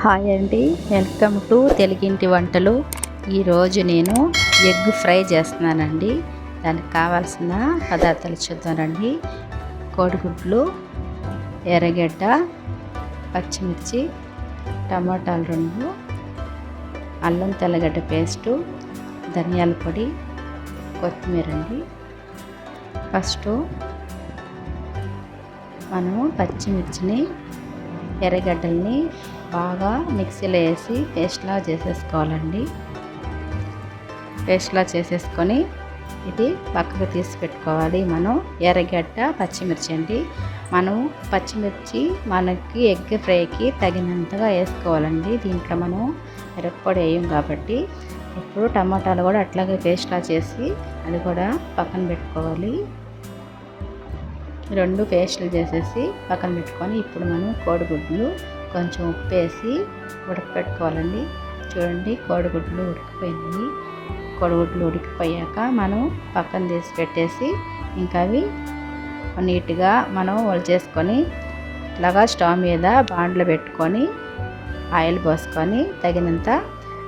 Hi అండి, welcome to తెలుగింటి వంటలు. ఈరోజు నేను ఎగ్ ఫ్రై చేస్తున్నానండి. దానికి కావాల్సిన పదార్థాలు చూద్దానండి. కోడిగుడ్లు, ఎర్రగడ్డ, పచ్చిమిర్చి, టమాటాలు 2, అల్లం తెల్లగడ్డ పేస్టు, ధనియాల పొడి, కొత్తిమీర అండి. ఫస్ట్ మనము పచ్చిమిర్చిని, ఎర్రగడ్డల్ని బాగా మిక్సీలో వేసి పేస్ట్లా చేసేసుకోవాలండి. పేస్ట్లా చేసేసుకొని ఇది పక్కకు తీసి పెట్టుకోవాలి. మనం ఎర్రగడ్డ, పచ్చిమిర్చి అండి. మనం పచ్చిమిర్చి మనకి ఎగ్ ఫ్రైకి తగినంతగా వేసుకోవాలండి. దీంట్లో మనం మిరప్పొడి వేయం కాబట్టి. ఇప్పుడు టమాటాలు కూడా అట్లాగే పేస్ట్లా చేసి అది కూడా పక్కన పెట్టుకోవాలి. 2 పేస్టులు చేసేసి పక్కన పెట్టుకొని ఇప్పుడు మనం కోడిగుడ్లు కొంచెం ఉప్పు వేసి ఉడకపెట్టుకోవాలండి. చూడండి, కోడిగుడ్లు ఉడికిపోయింది. కోడిగుడ్లు ఉడికిపోయాక మనం పక్కన తీసి పెట్టేసి ఇంకా అవి నీట్గా మనం చేసుకొని ఇలాగా స్టవ్ మీద బాండ్లో పెట్టుకొని ఆయిల్ పోసుకొని తగినంత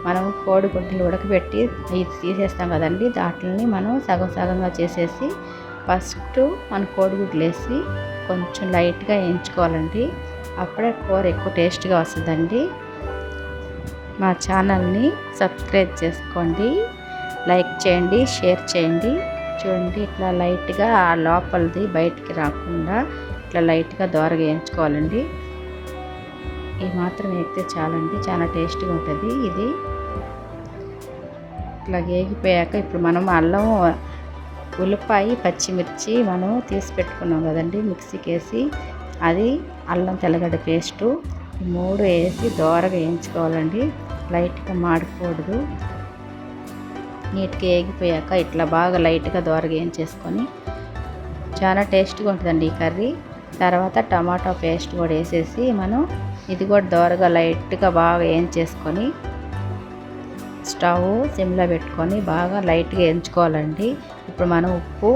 మనం కోడిగుడ్లు ఉడకబెట్టి ఇది తీసేస్తాం కదండి. దాంట్లోని మనం సగం సగంగా చేసేసి ఫస్ట్ మన కోడిగుడ్లు వేసి కొంచెం లైట్గా వేయించుకోవాలండి. అప్పుడే కూర ఎక్కువ టేస్ట్గా వస్తుందండి. మా ఛానల్ని సబ్స్క్రైబ్ చేసుకోండి, లైక్ చేయండి, షేర్ చేయండి. చూడండి, ఇట్లా లైట్గా ఆ లోపలిది బయటికి రాకుండా ఇట్లా లైట్గా దోరగా వేయించుకోవాలండి. ఈ మాత్రం వేస్తే చాలండి, చాలా టేస్ట్గా ఉంటుంది. ఇది ఇట్లా వేగిపోయాక ఇప్పుడు మనం అల్లం, ఉల్లిపాయ, పచ్చిమిర్చి మనం తీసి పెట్టుకున్నాం కదండి మిక్సీకి వేసి, అది అల్లం తెల్లగడ్డ పేస్టు 3 వేసి దోరగా వేయించుకోవాలండి. లైట్గా మాడిపోకూడదు. నీట్గా వేగిపోయాక ఇట్లా బాగా లైట్గా దోరగా వేయించేసుకొని చాలా టేస్ట్గా ఉంటుందండి ఈ కర్రీ. తర్వాత టమాటా పేస్ట్ కూడా వేసేసి మనం ఇది కూడా దోరగా లైట్గా బాగా వేయించేసుకొని స్టవ్ సిమ్లో పెట్టుకొని బాగా లైట్గా వేయించుకోవాలండి. ఇప్పుడు మనం ఉప్పు,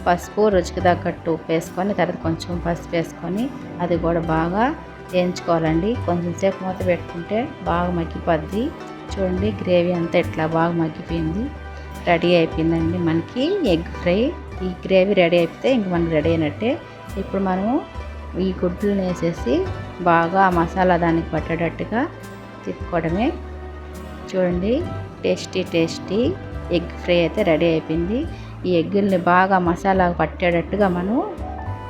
పసుపు, రుచికి తగ్గట్టు ఉప్పు వేసుకొని తర్వాత కొంచెం పసుపు వేసుకొని అది కూడా బాగా వేయించుకోవాలండి. కొంచెం సేపు మూత పెట్టుకుంటే బాగా మగ్గిపోద్ది. చూడండి, గ్రేవీ అంతా ఇట్లా బాగా మగ్గిపోయింది. రెడీ అయిపోయిందండి మనకి ఎగ్ ఫ్రై. ఈ గ్రేవీ రెడీ అయిపోతే ఇంక మనకి రెడీ అయినట్టే. ఇప్పుడు మనము ఈ గుడ్లను వేసేసి బాగా మసాలా దానికి పట్టేటట్టుగా తిప్పుకోవడమే. చూడండి, టేస్టీ ఎగ్ ఫ్రై అయితే రెడీ అయిపోయింది. ఈ ఎగ్గుల్ని బాగా మసాలా పట్టేటట్టుగా మనం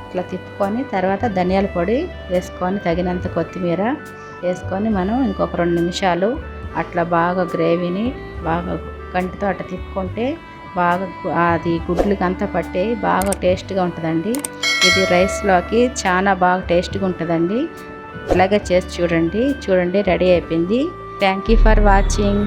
ఇట్లా తిప్పుకొని తర్వాత ధనియాల పొడి వేసుకొని తగినంత కొత్తిమీర వేసుకొని మనం ఇంకొక 2 నిమిషాలు అట్లా బాగా గ్రేవీని బాగా గంటితో అట్లా తిప్పుకుంటే బాగా అది గుడ్లకి అంతా పట్టి బాగా టేస్ట్గా ఉంటుందండి. ఇది రైస్లోకి చాలా బాగా టేస్ట్గా ఉంటుందండి. ఇలాగే చేసి చూడండి రెడీ అయిపోయింది. Thank you for watching.